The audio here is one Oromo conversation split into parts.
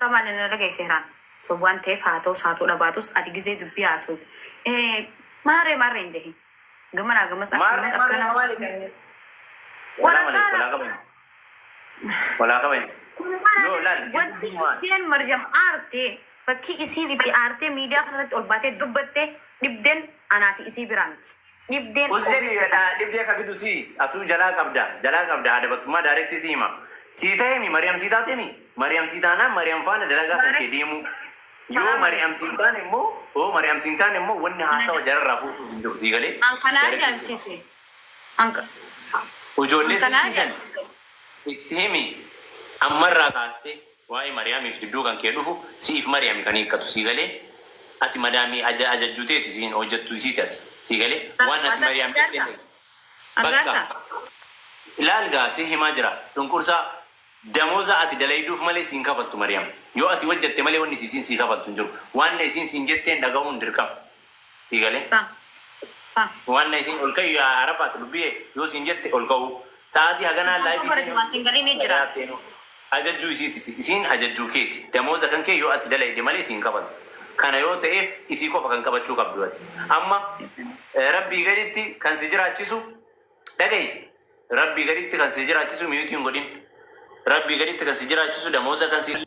كمان أنا لقي سهران سوان تفاتو ساتو لباتوس أتجزي دبي أسود ماري إنجهي جمنا جمس ماري ولا كمان لو لا ودين مريم آرتي فكي إسي دي آرتي ميديا خلت أربعة دبته نبدين أنا في إسي برامج نبدين وسيري نبدين كبدوسي أتو جلا كبدا هذا بتما دايركت سيما سيتا مي مريم سيتا تمي مريم سيتانا مريم فان دلغا كديمو يو مريم سيتان مو او مريم سيتان مو وني هاسا وجررفو دي غلي ان كان جامسيسي انك وجولي سيتان تيمي امرا كاستي واي مريم يفدو كان كيدفو سيف مريم كان يكتو سيغلي اتي مدامي اجا جوتيتي زين او جتو سيتات سيغلي وانا مريم اغاتا لا الغاسي هما تنكرسا دموزا اتي دلايدوف مالي سين كفلت مريم يو اتي وجدت مالي وني سين سي كفلت نجو وان سين جتين دغون دركم سيغلي وان سين اولكاي يا عرفات لبيه يو سين جت اولكاو ساعتي هغنا لايف سين غلي نجرا اججو سين اججو كيتي دموزا كان كي يو اتي دلايدي مالي سين كفل كان يو تيف اسي كو فكان كبچو كبدواتي اما ربي غريتي كان سجرا تشسو دغاي ربي غريتي كان سجرا تشسو ميوتين غدين ربي غريتي كان سجرا تشسو دموزا كان سي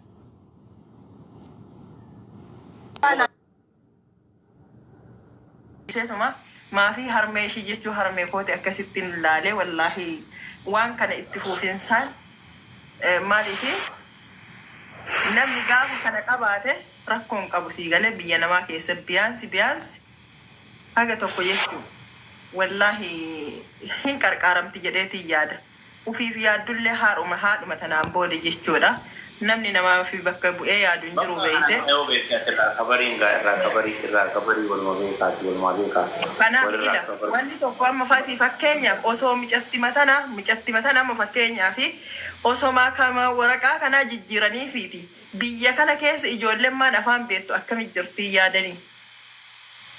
ما في هرمي شي جيتو هرمي كوتي اكستين لالي والله وان كان اتفوف انسان مالي في نمي قابو كان قباته ركون قابو سيغاني بيانا ما كيسا بيانسي حاجة توقو يشو والله هين كاركارم تجديتي يادا وفي يادو اللي هارو مهاد مثلا بودي جيشو دا نمني نما في بكا بو ايه يادو نجرو بيته ايو بيته كبرين كبري والمبيكات فانا إلا واندي توقو اما فاتي فكينيا اوسو مجتي مثلا مفكينيا في اوسو ما كما ورقا كنا جيراني فيتي بيا كان كيس إجول لما نفهم بيتو أكمل جرتي يادني.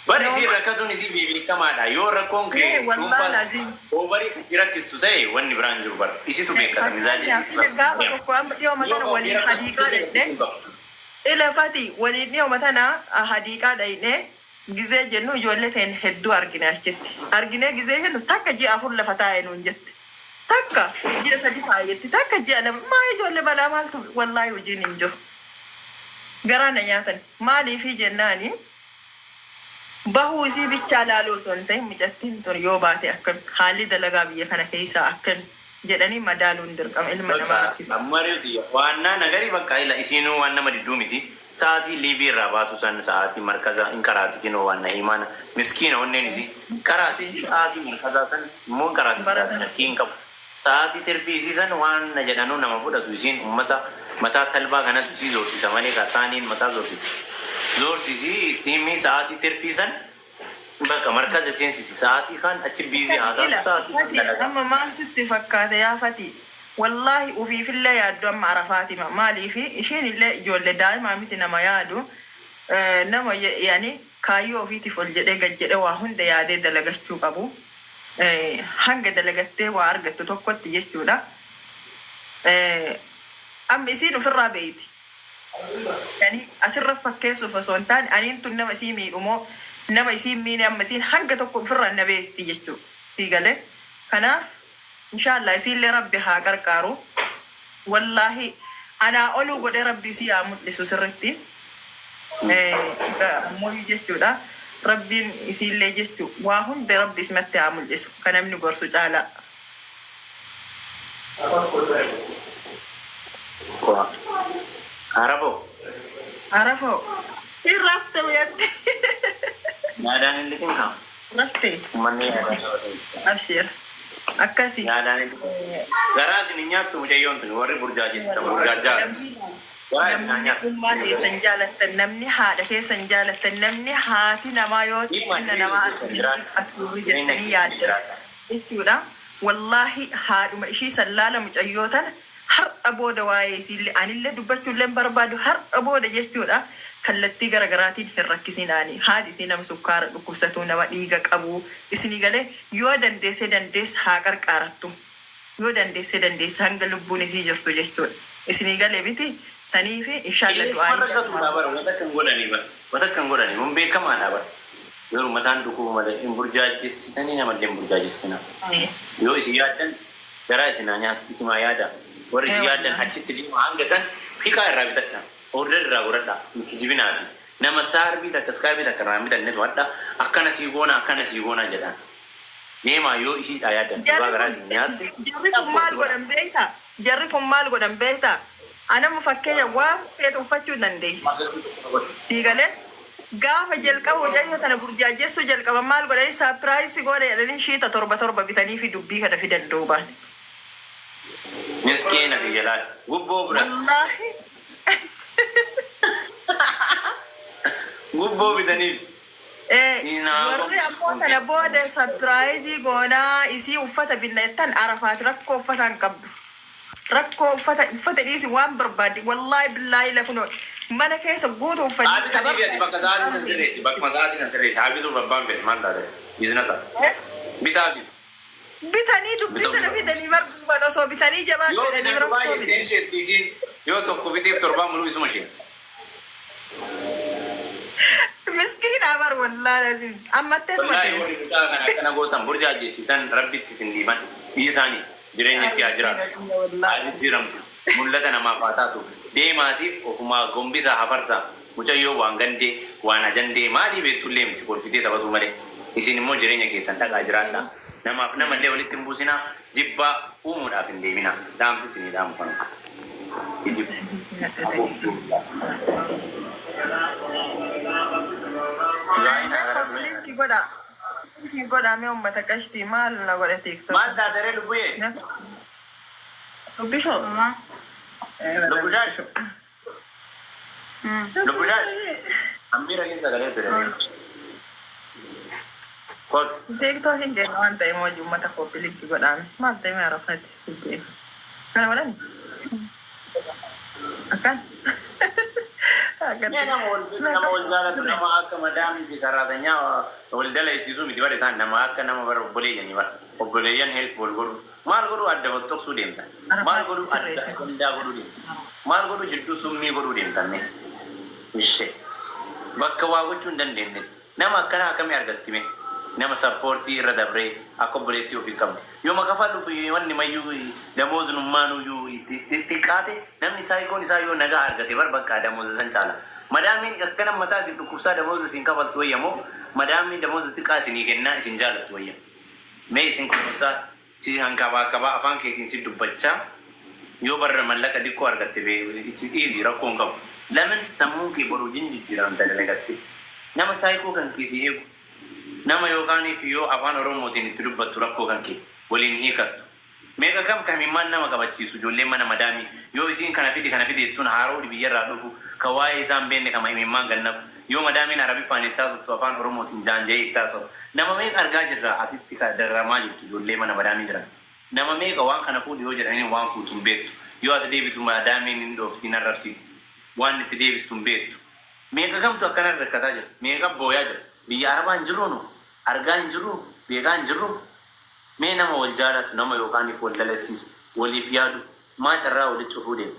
بري سير ركضوني سي بيبي كمان أيو ركون كي. والله لازم. هو بري سير كيستو زي وني برانجو بر. إيشي تو بيكر مزاجي. إذا قام تقوم يوم مثلا ولي حديقة ده. إلا فاتي ولي يوم مثلا حديقة ده جزء جنو يولتين هدو أرجنا جزء جنو تاك جي أفور لفتاة نونجت. تاكا جي سدي فايت تاكا جي أنا ما يجول بلا مالتو والله وجيني نجو غرانا ياتن مالي في جناني بهو زي بيتشالالو سنتين مجتين تور يوباتي أكن حالي دلغا بيه كان كيسا أكن جداني مدالون درقم علم نما أمريو دي وانا نغري بقايلا إسينو وانا مددومتي ساعتي ليبي راباتو سن ساعتي مركزا انكراتي كنو وانا إيمانا مسكين ونين زي كراسي ساعتي مركزا سن مون كراسي ساعتي كين كب ساعتي ترفيسي سن وانا جدانو نما بودا توزين متا تلبا غنا توزي زورتي سمالي كاسانين متا زورتي زي تيمي ساعتي ترفيسن بقى مركز سينسي ساعتي كان أتشي بيزي هذا ساعتي أما ما ست فكات يا فتي والله وفي الله يادو أما عرفاتي مالي في إشين اللي جول دائما متنا ما يادو نما يعني كايو في تفول جده جده واهون ده ياده دلغشتو أبو هنگ دلغته وارغت توقت يشتو ده أم إسينو في الرابيت يعني أسر فكيسو فسونتان أنين تنما سيمي أمو نما يسميني أما سين حاجة تكون فرّ النبي تيجتو تيجله كناف إن شاء الله يسيل لربي هاجر كارو والله أنا أولو قد ربي سيامد لسوسرتي مو يجتو ده ربي يسيل ليجتو واهون بربي اسمه تعمل اسم كنا من قرصو جالا عرفو إيه رفت ويدي نادان اللي تنكم رفتي مني أبشر أكاسي نادان غراس نياتو مجيون تنوري برجاجي برجاجا غراس نياتو مالي سنجالة النمني حالة سنجالة النمني حاتي نمايوت إن نما أكوري جتني ياد إيشودا والله هادو ما إشي سلالة مجيوتا هر أبو دواي سيلي أنا اللي دبرتو لين بربادو هر أبو دجيشودا kallattii garaagaraatiin hin rakkisinaani haadhi isin nama sukkaara dhukkubsatuu nama dhiiga qabu isinii galee yoo dandeesse haa qarqaarattu yoo dandeesse hanga lubbuun isii jirtu jechuudha isini gale biti sanii fi inshallah Illee marraggatu dhaabara wanta kan godhanii bara. Wanta kan godhanii mun beekamaa dhaabara. Yoo mataan dhukuu malee hin burjaajessitanii namallee hin burjaajessina. Yoo isin yaaddan garaa isinaa nyaatu isimaa yaada. Warri isin yaaddan achitti deema hanga san hiikaa irraa bitadha. Order irraa godhadha. Kijibinaati. Nama saarbii takka skaabii takka irraa bitannetu hadha akkana sii goona jedhaan. Deemaa yoo isiidhaa yaaddan dhugaa garaa isin nyaatte. Jarri kun maal godhan beektaa? Anama fakkeenya waan feetu uffachuu dandeessi. Diigalee gaafa jalqaba hojii tana burjaajessu jalqaba maal godhanii saapiraayisii godhe jedhanii shiita torba bitanii fi dubbii kana fidan duubaan. Miskiina fi jalaa gubboo bira. Wallaahi. Gubboo bitaniif. Warri ammoo tana booda saapiraayisii goonaa isii uffata binnettan arafaat rakkoo uffataan qabdu. Rakkoo uffata dhiisi waan barbaadde wallaahi billaahi lafunoo mana keessa guutuu uffata. Bakka sa'aatiin sirreessi haabituu babbaan fedhe maal taate biizinasa bitaafi. Bitanii dubbii kana fidanii barbuuban osoo bitanii jabaa fedhanii rakkoo bitanii. Yoo tokko biteef torbaan muluu isuma ishee. Miskiina bar wallaahi ammattee wallaahi warri bitaa kana akkana gootan burjaajessitan rabbitti isin dhiiban biyyi isaanii. Jireenya si ajiraatu. Ajijjiiramtu. Mul'ata namaaf haa taatu. Deemaatiif ofumaa gombisaa hafarsaa. Mucayyoo waan gandee waan ajandee maalii beektullee miti kolfitee taphatu malee. Isin immoo jireenya keessan dhaqaa jiraadha. Namaaf namallee walitti hin buusinaa. Jibbaa uumuudhaaf hin deeminaa. Dhaamsi isinii dhaamu kana. Linki godha mee ummata qashtii maal na godhe tiktok. Maal taateree lubbiiyye? Lubbisho. Lubbishash. Lubbishash. Ambiira keessa galee ture. Kot. TikTok hin jennu waan ta'e moo ummata kooppi linki godhaame maal ta'e mee arafati. Kana godhani? Akkan. Nama wal jaalatu nama akka madaamii fi saraatanyaa wal dalaisiisuu miti bara isaan nama akka nama bara obboleeyyanii bara obboleeyyan help wal godhu maal godhu adda bottoqsuu deemtan maal godhu adda hundaa godhuu deemtan maal godhu jidduu summii godhuu deemtan ishee bakka waa gochuu hin dandeenye nama akkana akkamii argattime nama sappoortii irra dabree akka obboleettii ofii qabdu yoo makafallu fi wanni mayyuu damoozummaanuu xiqqaate namni saayikoon isaa yoo nagaa argate bar bakka damooza san caala. Madaamiin akkana mataa isin dhukkubsaa damooza isin kafaltu wayyamoo madaamiin damooza xiqqaa isinii kennaa isin jaallattu wayyam. Mee isin kunuunsaa si hanqabaa afaan keetiin si dubbachaa yoo barra mallaqa xiqqoo argatte izi rakkoon qabu. Lamin sammuun kee boruu jijjiiran dalagatte nama saayikoo kan keessi eegu nama yookaaniif yoo afaan oromootiin itti dubbattu rakkoo kan kee waliin hiikattu. Meeqa kam kamimmaan nama qabachiisu ijoollee mana madaamii yoo isiin kana fidi jettuun haaroo biyyarraa dhufu ka waa'ee isaan beenne kama himimmaan gannabu yoo madaamiin arabii faan ittaasuftu afaan oromootiin jaanjee ittaasawu nama meeqa argaa jirra asitti darramaa jirtu ijoollee mana madaamii jiran nama meeqa waan kana fuudhi yoo jedhanii waan fuutuun beektu yoo as deebitu madaamiin hin dhooftiin arrabsiiti waan itti deebistuun beektu meeqa kamtu akkana rakkataa jira meeqa booyaa jira biyya arabaa hin jirruunu argaa hin jirru beekaa hin jirru mee nama wal jaalatu nama yookaaniif wal dalasiisu waliif yaadu maa carraa walitti cufuu deemu